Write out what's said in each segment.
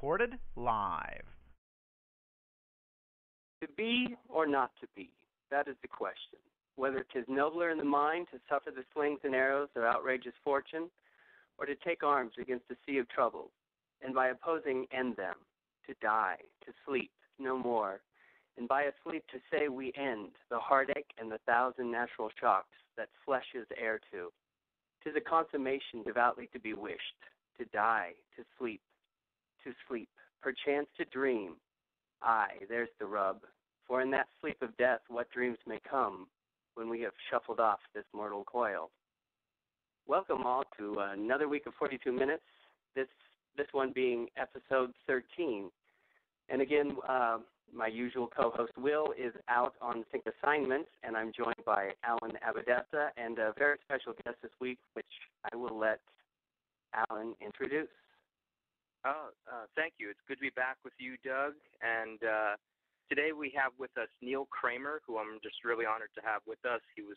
recorded live. To be or not to be, that is the question. Whether 'tis nobler in the mind to suffer the slings and arrows of outrageous fortune, or to take arms against a sea of troubles, and by opposing end them, to die, to sleep, no more, and by a sleep to say we end the heartache and the thousand natural shocks that flesh is heir to. 'Tis a consummation devoutly to be wished, to die, to sleep, perchance to dream. Aye, there's the rub, for in that sleep of death what dreams may come when we have shuffled off this mortal coil. Welcome all to another week of 42 minutes, this one being episode 13. And again, my usual co-host Will is out on sync assignment, and I'm joined by Alan Abadessa and a very special guest this week, which I will let Alan introduce. Thank you. It's good to be back with you, Doug. And today we have with us Neil Kramer, who I'm just really honored to have with us. He was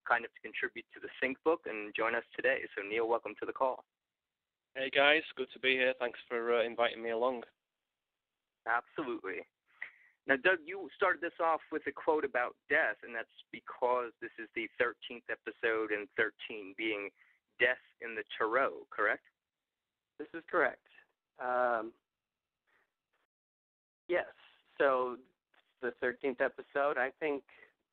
kind enough to contribute to the Sync book and join us today. So, Neil, welcome to the call. Hey, guys. Good to be here. Thanks for inviting me along. Absolutely. Now, Doug, you started this off with a quote about death, and that's because this is the 13th episode, and 13 being death in the Tarot, correct? This is correct. Yes. So the 13th episode, I think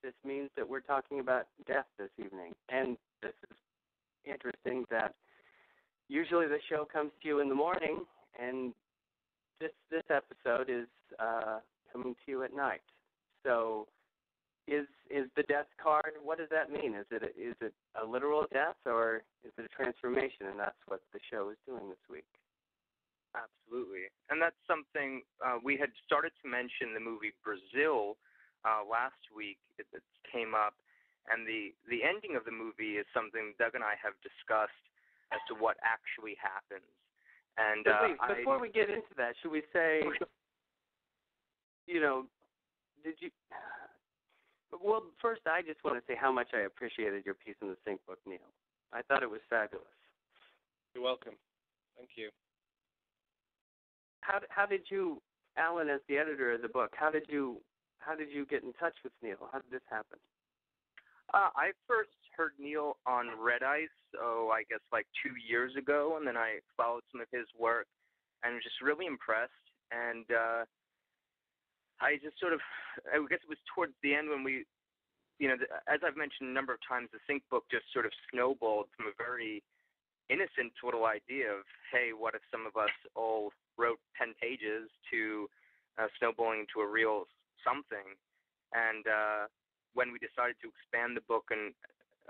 this means that we're talking about death this evening. And this is interesting that usually the show comes to you in the morning, and this episode is coming to you at night. So is the death card, what does that mean? Is it a literal death, or is it a transformation? And that's what the show is doing this week. Absolutely. And that's something we had started to mention the movie Brazil last week. It came up, and the ending of the movie is something Doug and I have discussed as to what actually happens. And wait, before we get into that, should we say, did you... Well, first, I just want to say how much I appreciated your piece in the Sync book, Neil. I thought it was fabulous. You're welcome. Thank you. How did you, Alan, as the editor of the book, how did you get in touch with Neil? How did this happen? I first heard Neil on Red Ice, I guess like 2 years ago, and then I followed some of his work and was just really impressed. And I just sort of, I guess it was towards the end when we, as I've mentioned a number of times, the Sync book just sort of snowballed from a very innocent little idea of, hey, what if some of us all wrote 10 pages to snowballing into a real something. And when we decided to expand the book and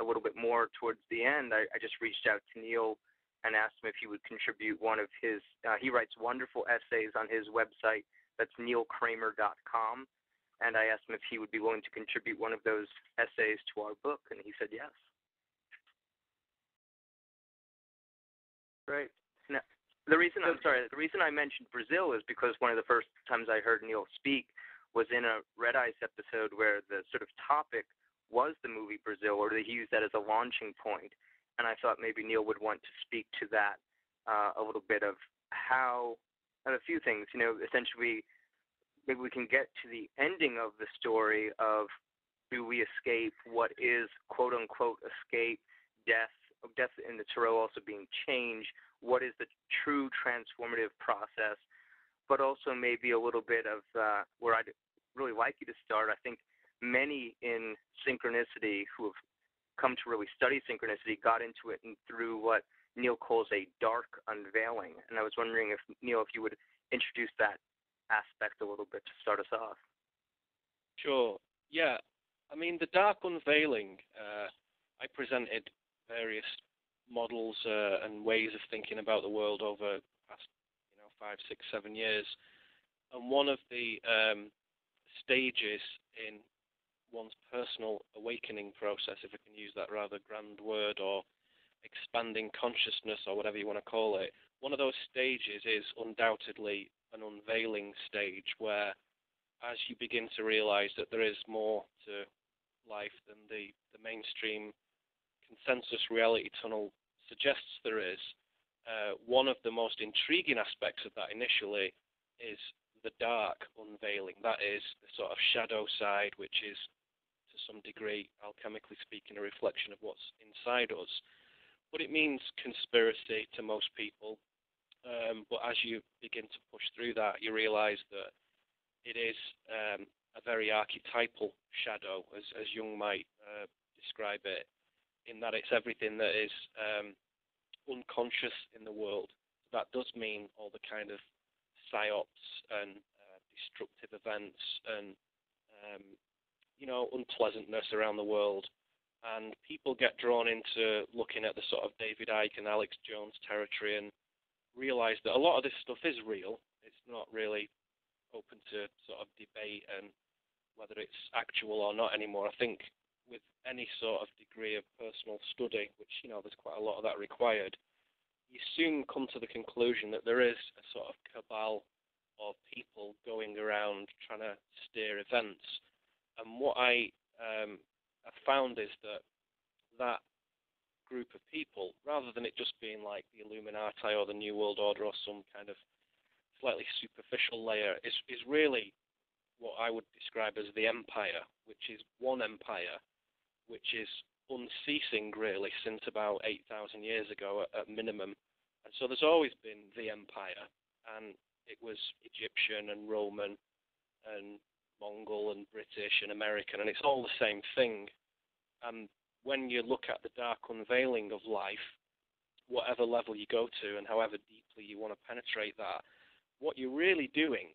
a little bit more towards the end, I just reached out to Neil and asked him if he would contribute one of his, he writes wonderful essays on his website, that's neilkramer.com, and I asked him if he would be willing to contribute one of those essays to our book, and he said yes. Great. Now, the reason I mentioned Brazil is because one of the first times I heard Neil speak was in a Red Ice episode where the sort of topic was the movie Brazil, or he used that as a launching point. And I thought maybe Neil would want to speak to that a little bit of how, of a few things, essentially maybe we can get to the ending of the story of do we escape, what is quote-unquote escape, death in the Tarot also being change, what is the true transformative process, but also maybe a little bit of where I'd really like you to start. I think many in synchronicity who have come to really study synchronicity got into it and through what Neil calls a dark unveiling. And I was wondering if, Neil, if you would introduce that aspect a little bit to start us off. Sure. Yeah. I mean, the dark unveiling, I presented various models and ways of thinking about the world over the past 5, 6, 7 years. And one of the stages in one's personal awakening process, if I can use that rather grand word, or expanding consciousness, or whatever you want to call it, one of those stages is undoubtedly an unveiling stage where, as you begin to realize that there is more to life than the mainstream consensus reality tunnel suggests there is, one of the most intriguing aspects of that initially is the dark unveiling. That is the sort of shadow side, which is to some degree, alchemically speaking, a reflection of what's inside us. But it means conspiracy to most people. But as you begin to push through that, you realize that it is a very archetypal shadow, as Jung might describe it, in that it's everything that is unconscious in the world. That does mean all the kind of psyops and destructive events and unpleasantness around the world. And people get drawn into looking at the sort of David Icke and Alex Jones territory and realize that a lot of this stuff is real. It's not really open to sort of debate and whether it's actual or not anymore. I think with any sort of degree of personal study, which, there's quite a lot of that required, you soon come to the conclusion that there is a sort of cabal of people going around trying to steer events. And what I have found is that group of people, rather than it just being like the Illuminati or the New World Order or some kind of slightly superficial layer, is really what I would describe as the empire, which is one empire, which is unceasing really since about 8,000 years ago at minimum. And so there's always been the empire, and it was Egyptian and Roman and Mongol and British and American, and it's all the same thing. And when you look at the dark unveiling of life, whatever level you go to and however deeply you want to penetrate that, what you're really doing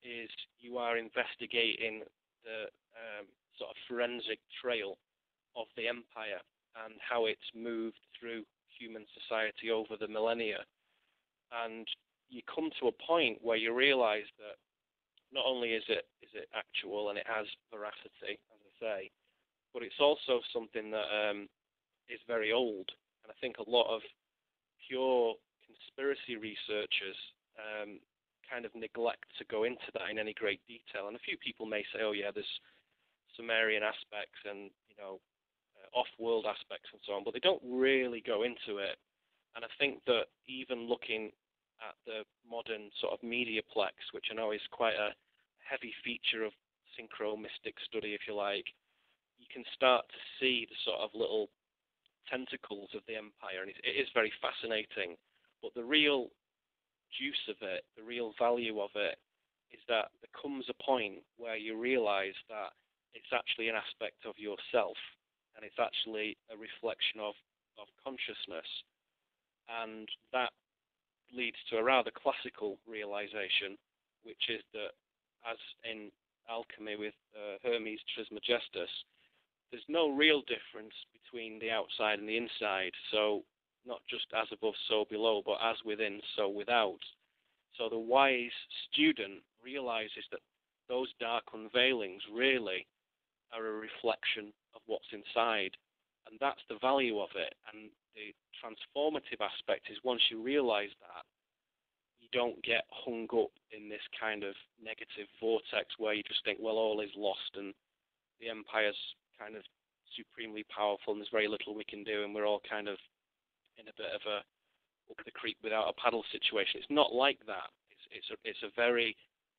is you are investigating the sort of forensic trail of the empire and how it's moved through human society over the millennia. And you come to a point where you realize that not only is it actual and it has veracity, as I say, but it's also something that is very old. And I think a lot of pure conspiracy researchers kind of neglect to go into that in any great detail. And a few people may say, oh yeah, there's Sumerian aspects and, off-world aspects and so on, but they don't really go into it. And I think that even looking at the modern sort of mediaplex, which I know is quite a heavy feature of synchro-mystic study, if you like, you can start to see the sort of little tentacles of the empire, and it is very fascinating. But the real juice of it, the real value of it, is that there comes a point where you realize that it's actually an aspect of yourself, and it's actually a reflection of consciousness. And that leads to a rather classical realization, which is that, as in alchemy with Hermes Trismegistus, there's no real difference between the outside and the inside. So not just as above, so below, but as within, so without. So the wise student realizes that those dark unveilings really are a reflection of what's inside. And that's the value of it. And the transformative aspect is once you realize that, you don't get hung up in this kind of negative vortex where you just think, well, all is lost and the empire's kind of supremely powerful and there's very little we can do and we're all kind of in a bit of a up the creek without a paddle situation. It's not like that. It's a very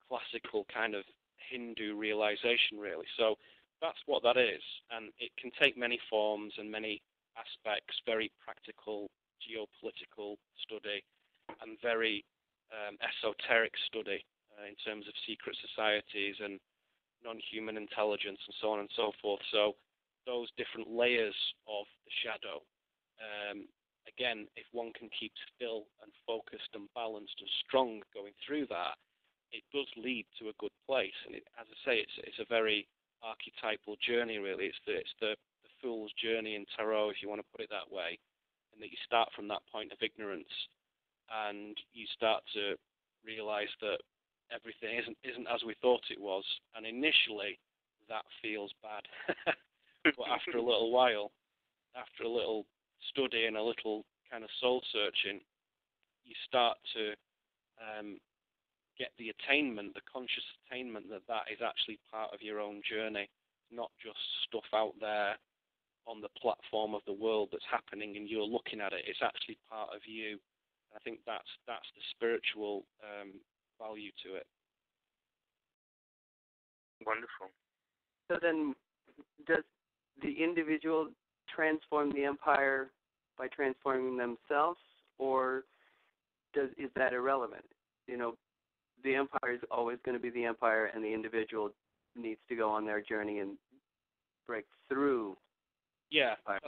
classical kind of Hindu realization, really. So that's what that is. And it can take many forms and many aspects, very practical, geopolitical study and very esoteric study in terms of secret societies and non-human intelligence and so on and so forth. So those different layers of the shadow, again, if one can keep still and focused and balanced and strong going through that, it does lead to a good place. And as I say, it's a very archetypal journey, really. It's the fool's journey in tarot, if you want to put it that way, and that you start from that point of ignorance and you start to realize that everything isn't as we thought it was. And initially, that feels bad. But after a little while, after a little study and a little kind of soul searching, you start to get the attainment, the conscious attainment that is actually part of your own journey, not just stuff out there on the platform of the world that's happening and you're looking at it. It's actually part of you I think that's the spiritual value to it. Wonderful. So then, does the individual transform the empire by transforming themselves, or is that irrelevant? You know, the empire is always going to be the empire, and the individual needs to go on their journey and break through. Yeah, that's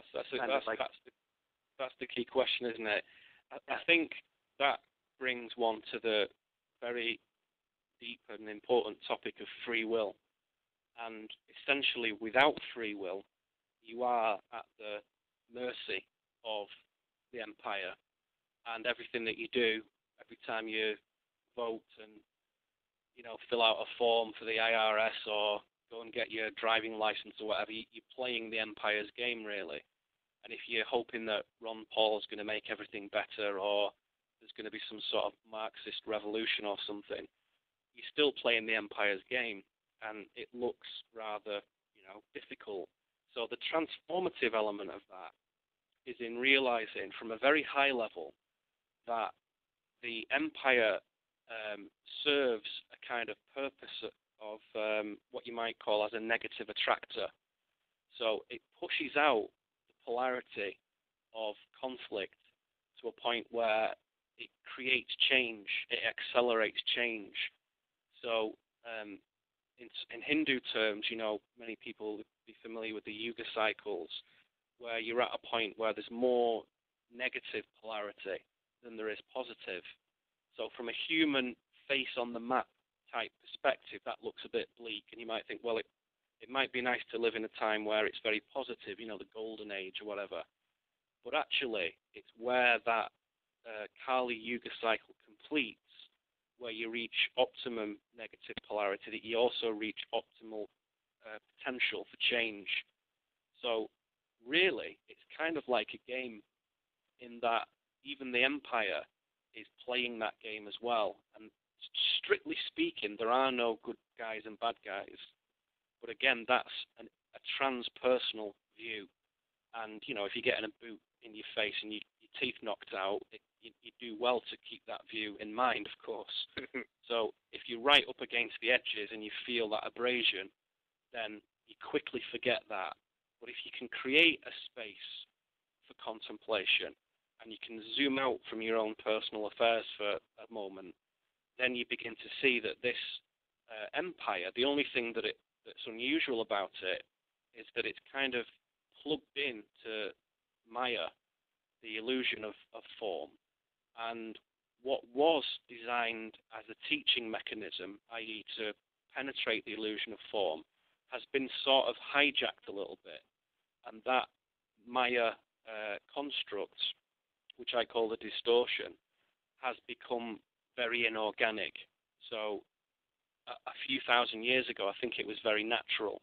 the key question, isn't it? I think that brings one to the very deep and important topic of free will. And essentially, without free will, you are at the mercy of the empire, and everything that you do, every time you vote and, you know, fill out a form for the IRS or go and get your driving license or whatever, you're playing the empire's game, really. And if you're hoping that Ron Paul's going to make everything better, or there's going to be some sort of Marxist revolution or something, you're still playing the empire's game, and it looks rather, you know, difficult. So the transformative element of that is in realizing from a very high level that the empire serves a kind of purpose of what you might call as a negative attractor. So it pushes out the polarity of conflict to a point where it creates change, it accelerates change. So in Hindu terms, you know, many people would be familiar with the Yuga cycles, where you're at a point where there's more negative polarity than there is positive. So from a human face on the map type perspective, that looks a bit bleak, and you might think, well, it might be nice to live in a time where it's very positive, you know, the golden age or whatever. But actually, it's where that Kali Yuga cycle completes, where you reach optimum negative polarity, that you also reach optimal potential for change. So really, it's kind of like a game in that even the empire is playing that game as well. And strictly speaking, there are no good guys and bad guys. But again, that's a transpersonal view. And, you know, if you're getting a boot in your face and your teeth knocked out, you do well to keep that view in mind, of course. So if you're right up against the edges and you feel that abrasion, then you quickly forget that. But if you can create a space for contemplation and you can zoom out from your own personal affairs for a moment, then you begin to see that this empire, the only thing that's unusual about it is that it's kind of plugged in to Maya, the illusion of form. And what was designed as a teaching mechanism, i.e. to penetrate the illusion of form, has been sort of hijacked a little bit. And that Maya construct, which I call the distortion, has become very inorganic. So a few thousand years ago, I think it was very natural.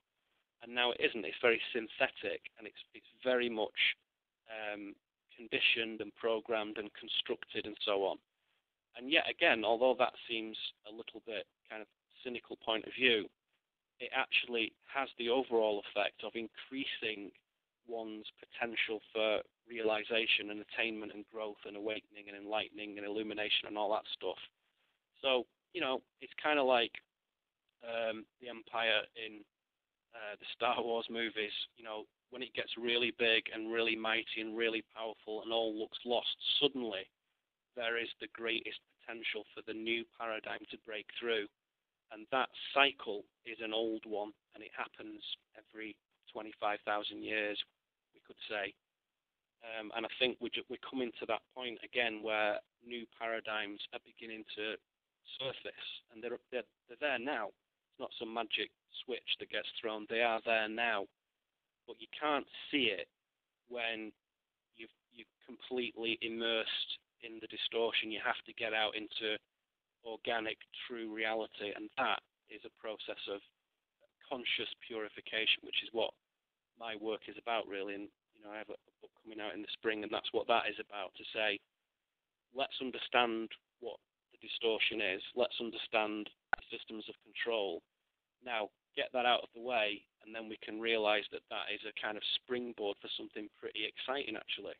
And now it isn't. It's very synthetic, and it's very much conditioned and programmed and constructed and so on. And yet again, although that seems a little bit kind of cynical point of view, it actually has the overall effect of increasing one's potential for realization and attainment and growth and awakening and enlightening and illumination and all that stuff. So, you know, it's kind of like the Empire in the Star Wars movies. You know, when it gets really big and really mighty and really powerful and all looks lost, suddenly there is the greatest potential for the new paradigm to break through. And that cycle is an old one, and it happens every 25,000 years, we could say. And I think we're coming to that point again where new paradigms are beginning to surface, and they're there now. It's not some magic switch that gets thrown. They are there now, but you can't see it when you're completely immersed in the distortion. You have to get out into organic, true reality, and that is a process of conscious purification, which is what my work is about, really. And you know, I have a book coming out in the spring, and that's what that is about, to say, let's understand what the distortion is, let's understand the systems of control. Now, get that out of the way, and then we can realize that that is a kind of springboard for something pretty exciting, actually.